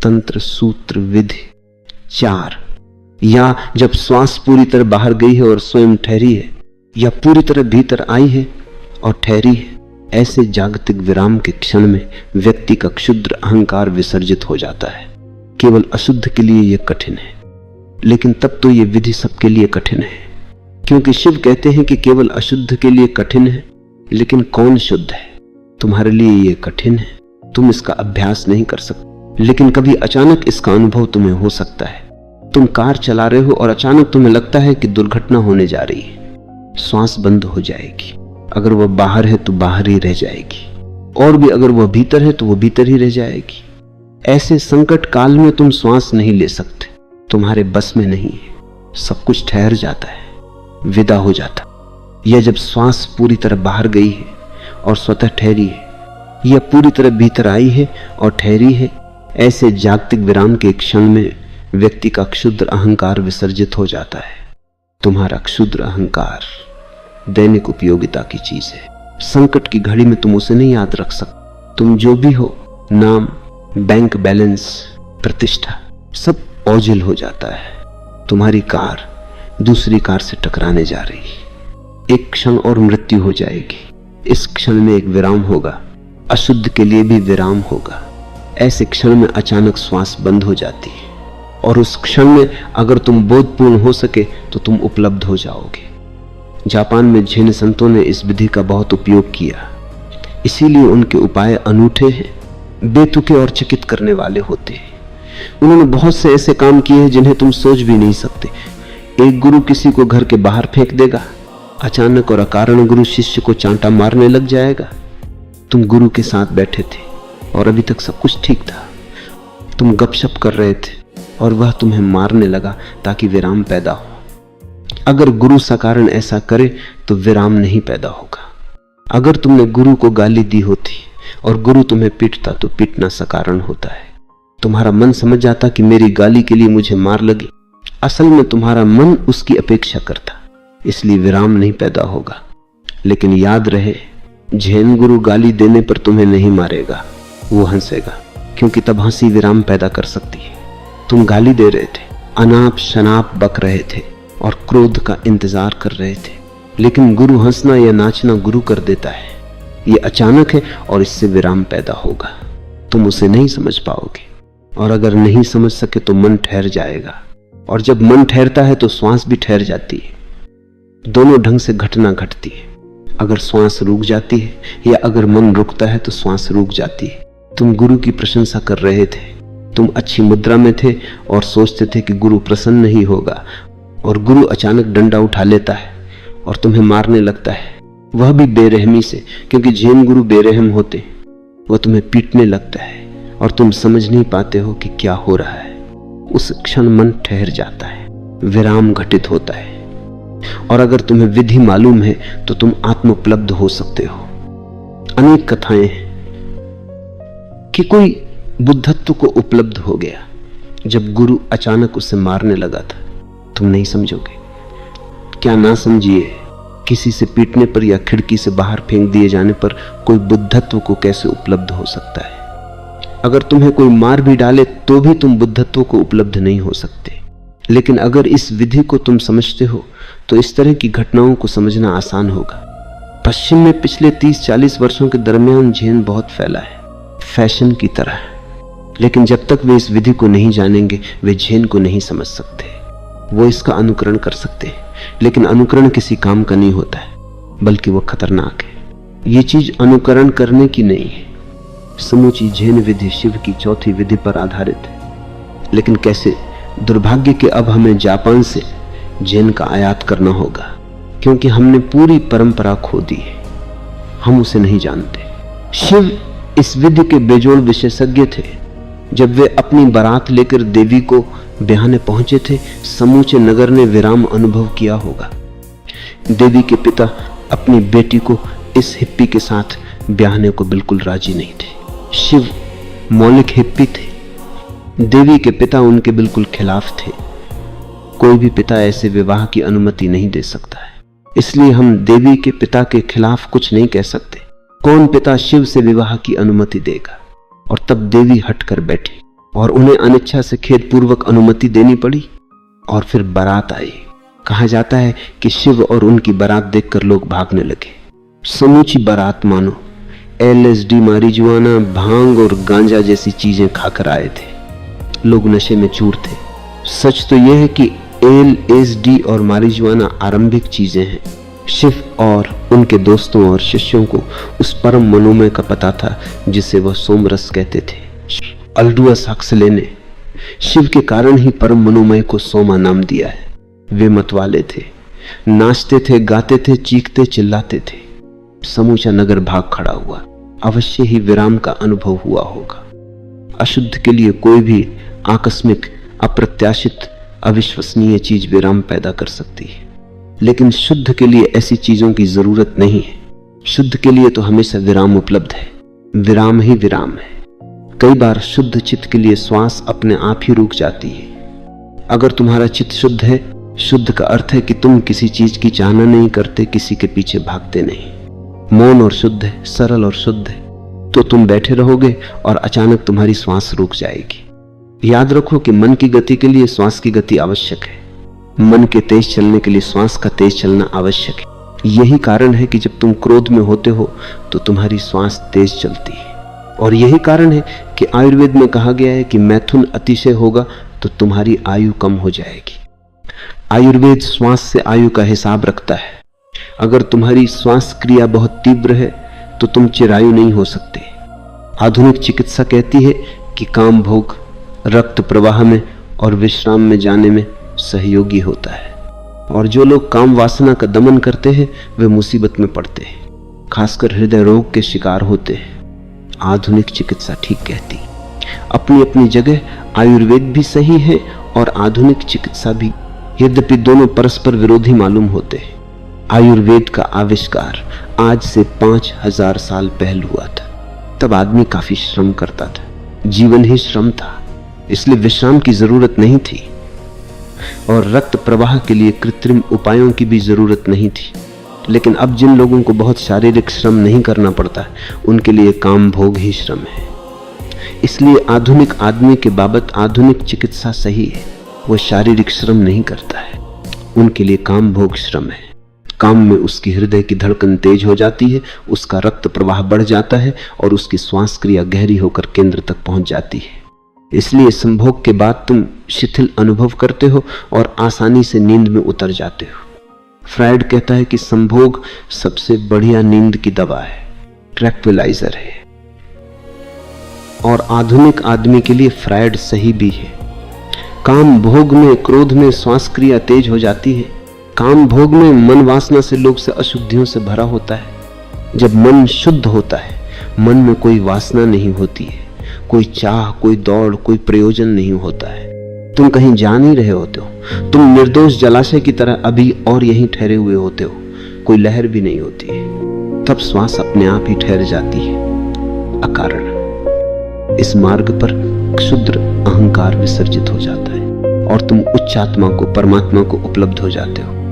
तंत्र, सूत्र, विधि 4, या जब श्वास पूरी तरह बाहर गई है और स्वयं ठहरी है, या पूरी तरह भीतर आई है और ठहरी है, ऐसे जागतिक विराम के क्षण में व्यक्ति का क्षुद्र अहंकार विसर्जित हो जाता है। केवल अशुद्ध के लिए यह कठिन है, लेकिन तब तो यह विधि सबके लिए कठिन है, क्योंकि शिव कहते हैं कि केवल अशुद्ध के लिए कठिन है, लेकिन कौन शुद्ध है? तुम्हारे लिए यह कठिन है, तुम इसका अभ्यास नहीं कर सकते, लेकिन कभी अचानक इसका अनुभव तुम्हें हो सकता है। तुम कार चला रहे हो और अचानक तुम्हें लगता है कि दुर्घटना होने जा रही है। श्वास बंद हो जाएगी, अगर वह बाहर है तो बाहर ही रह जाएगी, और भी अगर वह भीतर है तो वह भीतर ही रह जाएगी। ऐसे संकट काल में तुम श्वास नहीं ले सकते, तुम्हारे बस में नहीं है, सब कुछ ठहर जाता है, विदा हो जाता। यह जब श्वास पूरी तरह बाहर गई है और स्वतः ठहरी है, यह पूरी तरह भीतर आई है और ठहरी है, ऐसे जागतिक विराम के क्षण में व्यक्ति का क्षुद्र अहंकार विसर्जित हो जाता है। तुम्हारा क्षुद्र अहंकार दैनिक उपयोगिता की चीज है। संकट की घड़ी में तुम उसे नहीं याद रख सकते। तुम जो भी हो, नाम, बैंक बैलेंस, प्रतिष्ठा, सब ओझल हो जाता है। तुम्हारी कार दूसरी कार से टकराने जा रही है, एक क्षण और मृत्यु हो जाएगी। इस क्षण में एक विराम होगा, अशुद्ध के लिए भी विराम होगा। ऐसे क्षण में अचानक श्वास बंद हो जाती है, और उस क्षण में अगर तुम बोधपूर्ण हो सके तो तुम उपलब्ध हो जाओगे। जापान में झेन संतों ने इस विधि का बहुत उपयोग किया, इसीलिए उनके उपाय अनूठे हैं, बेतुके और चकित करने वाले होते हैं। उन्होंने बहुत से ऐसे काम किए हैं जिन्हें तुम सोच भी नहीं सकते। एक गुरु किसी को घर के बाहर फेंक देगा, अचानक और अकारण गुरु शिष्य को चांटा मारने लग जाएगा। तुम गुरु के साथ बैठे थे और अभी तक सब कुछ ठीक था, तुम गपशप कर रहे थे और वह तुम्हें मारने लगा ताकि विराम पैदा हो। अगर गुरु सकारण ऐसा करे तो विराम नहीं पैदा होगा। अगर तुमने गुरु को गाली दी होती और गुरु तुम्हें पीटता तो पीटना सकारण होता है। तुम्हारा मन समझ जाता कि मेरी गाली के लिए मुझे मार लगी, असल में तुम्हारा मन उसकी अपेक्षा करता, इसलिए विराम नहीं पैदा होगा। लेकिन याद रहे, झेन गुरु गाली देने पर तुम्हें नहीं मारेगा, वो हंसेगा, क्योंकि तब हंसी विराम पैदा कर सकती है। तुम गाली दे रहे थे, अनाप शनाप बक रहे थे और क्रोध का इंतजार कर रहे थे, लेकिन गुरु हंसना या नाचना गुरु कर देता है। ये अचानक है और इससे विराम पैदा होगा। तुम उसे नहीं समझ पाओगे, और अगर नहीं समझ सके तो मन ठहर जाएगा, और जब मन ठहरता है तो श्वास भी ठहर जाती है। दोनों ढंग से घटना घटती है। अगर श्वास रुक जाती है या अगर मन रुकता है तो श्वास रुक जाती है। तुम गुरु की प्रशंसा कर रहे थे, तुम अच्छी मुद्रा में थे और सोचते थे कि गुरु प्रसन्न नहीं होगा, और गुरु अचानक डंडा उठा लेता है और तुम्हें मारने लगता है, वह भी बेरहमी से, क्योंकि जैन गुरु बेरहम होते। वह तुम्हें पीटने लगता है और तुम समझ नहीं पाते हो कि क्या हो रहा है। उस क्षण मन ठहर जाता है, विराम घटित होता है। और अगर तुम्हें विधि मालूम है तो तुम आत्मोपलब्ध हो सकते हो। अनेक कथाएं हैं कि कोई बुद्धत्व को उपलब्ध हो गया जब गुरु अचानक उसे मारने लगा था। तुम नहीं समझोगे, क्या ना समझिए, किसी से पीटने पर या खिड़की से बाहर फेंक दिए जाने पर कोई बुद्धत्व को कैसे उपलब्ध हो सकता है। अगर तुम्हें कोई मार भी डाले तो भी तुम बुद्धत्व को उपलब्ध नहीं हो सकते। लेकिन अगर इस विधि को तुम समझते हो तो इस तरह की घटनाओं को समझना आसान होगा। पश्चिम में पिछले 30-40 वर्षों के दरमियान झेन बहुत फैला है, फैशन की तरह। लेकिन जब तक वे इस विधि को नहीं जानेंगे वे झेन को नहीं समझ सकते। वो इसका अनुकरण कर सकते हैं, लेकिन अनुकरण किसी काम का नहीं होता है, बल्कि वो खतरनाक है। ये चीज अनुकरण करने की नहीं है। समूची झेन विधि शिव की चौथी विधि पर आधारित है। लेकिन कैसे? दुर्भाग्य के अब हमें जापान से झेन का आयात करना होगा, क्योंकि हमने पूरी परंपरा खो दी है, हम उसे नहीं जानते। शिव इस विधि के बेजोड़ विशेषज्ञ थे। जब वे अपनी बारात लेकर देवी को ब्याहने पहुंचे थे, समूचे नगर ने विराम अनुभव किया होगा। देवी के पिता अपनी बेटी को इस हिप्पी के साथ ब्याहने को बिल्कुल राजी नहीं थे। शिव मौलिक हिप्पी थे, देवी के पिता उनके बिल्कुल खिलाफ थे। कोई भी पिता ऐसे विवाह की अनुमति नहीं दे सकता है, इसलिए हम देवी के पिता के खिलाफ कुछ नहीं कह सकते। कौन पिता शिव से विवाह की अनुमति देगा? और तब देवी हट कर बैठी। और उन्हें अनिच्छा से खेदपूर्वक अनुमति देनी पड़ी। और फिर बारात आई। कहा जाता है कि शिव और उनकी बारात देखकर लोग भागने लगे। समूची बारात मानो LSD, मारिजुआना, भांग और गांजा जैसी चीजें खाकर आए थे। लोग नशे में चूर थे। सच तो यह है कि LSD और मारिजुआना आरंभिक चीजें हैं। शिव और उनके दोस्तों और शिष्यों को उस परम मनोमय का पता था जिसे वह सोमरस कहते थे। अल्डुअस हक्सले ने शिव के कारण ही परम मनोमय को सोमा नाम दिया है। वे मतवाले थे, नाचते थे, गाते थे, चीखते चिल्लाते थे। समूचा नगर भाग खड़ा हुआ। अवश्य ही विराम का अनुभव हुआ होगा। अशुद्ध के लिए कोई भी आकस्मिक, अप्रत्याशित, अविश्वसनीय चीज विराम पैदा कर सकती है, लेकिन शुद्ध के लिए ऐसी चीजों की जरूरत नहीं है। शुद्ध के लिए तो हमेशा विराम उपलब्ध है। विराम ही विराम है। कई बार शुद्ध चित्त के लिए श्वास अपने आप ही रुक जाती है। अगर तुम्हारा चित्त शुद्ध है, शुद्ध का अर्थ है कि तुम किसी चीज की चाहना नहीं करते, किसी के पीछे भागते नहीं। मौन और शुद्ध है, सरल और शुद्ध है, तो तुम बैठे रहोगे और अचानक तुम्हारी श्वास रुक जाएगी। याद रखो कि मन की गति के लिए श्वास की गति आवश्यक है। मन के तेज चलने के लिए श्वास का तेज चलना आवश्यक है। यही कारण है कि जब तुम क्रोध में होते हो तो तुम्हारी श्वास तेज चलती है। और यही कारण है कि आयुर्वेद में कहा गया है कि मैथुन अतिशय होगा तो तुम्हारी आयु कम हो जाएगी। आयुर्वेद श्वास से आयु का हिसाब रखता है। अगर तुम्हारी श्वास क्रिया बहुत तीव्र है तो तुम चिरायु नहीं हो सकते। आधुनिक चिकित्सा कहती है कि काम भोग रक्त प्रवाह में और विश्राम में जाने में सहयोगी होता है, और जो लोग काम वासना का दमन करते हैं वे मुसीबत में पड़ते हैं, खासकर हृदय रोग के शिकार होते हैं। आधुनिक चिकित्सा ठीक कहती। अपनी अपनी जगह आयुर्वेद भी सही है और आधुनिक चिकित्सा भी, यद्यपि दोनों परस्पर विरोधी मालूम होते हैं। आयुर्वेद का आविष्कार आज से 5000 साल पहले हुआ था। तब आदमी काफी श्रम करता था, जीवन ही श्रम था, इसलिए विश्राम की जरूरत नहीं थी और रक्त प्रवाह के लिए कृत्रिम उपायों की भी जरूरत नहीं थी। लेकिन अब जिन लोगों को बहुत शारीरिक श्रम नहीं करना पड़ता, उनके लिए काम भोग ही श्रम है। इसलिए आधुनिक आदमी के बाबत आधुनिक चिकित्सा सही है। वह शारीरिक श्रम नहीं करता है, उनके लिए काम भोग श्रम है। काम में उसकी हृदय की धड़कन तेज हो जाती है, उसका रक्त प्रवाह बढ़ जाता है और उसकी श्वास क्रिया गहरी होकर केंद्र तक पहुंच जाती है। इसलिए संभोग के बाद तुम शिथिल अनुभव करते हो और आसानी से नींद में उतर जाते हो। फ्रायड कहता है कि संभोग सबसे बढ़िया नींद की दवा है, ट्रैंक्विलाइजर है। और आधुनिक आदमी के लिए फ्रायड सही भी है। काम भोग में, क्रोध में श्वास क्रिया तेज हो जाती है। काम भोग में मन वासना से, लोभ से, अशुद्धियों से भरा होता है। जब मन शुद्ध होता है, मन में कोई वासना नहीं होती है, कोई चाह, कोई दौड़, कोई प्रयोजन नहीं होता है। तुम कहीं जा नहीं रहे होते हो, तुम निर्दोष जलाशय की तरह अभी और यहीं ठहरे हुए होते हो, कोई लहर भी नहीं होती है। तब श्वास अपने आप ही ठहर जाती है अकारण। इस मार्ग पर क्षुद्र अहंकार विसर्जित हो जाता है और तुम उच्च आत्मा को, परमात्मा को उपलब्ध हो जाते हो।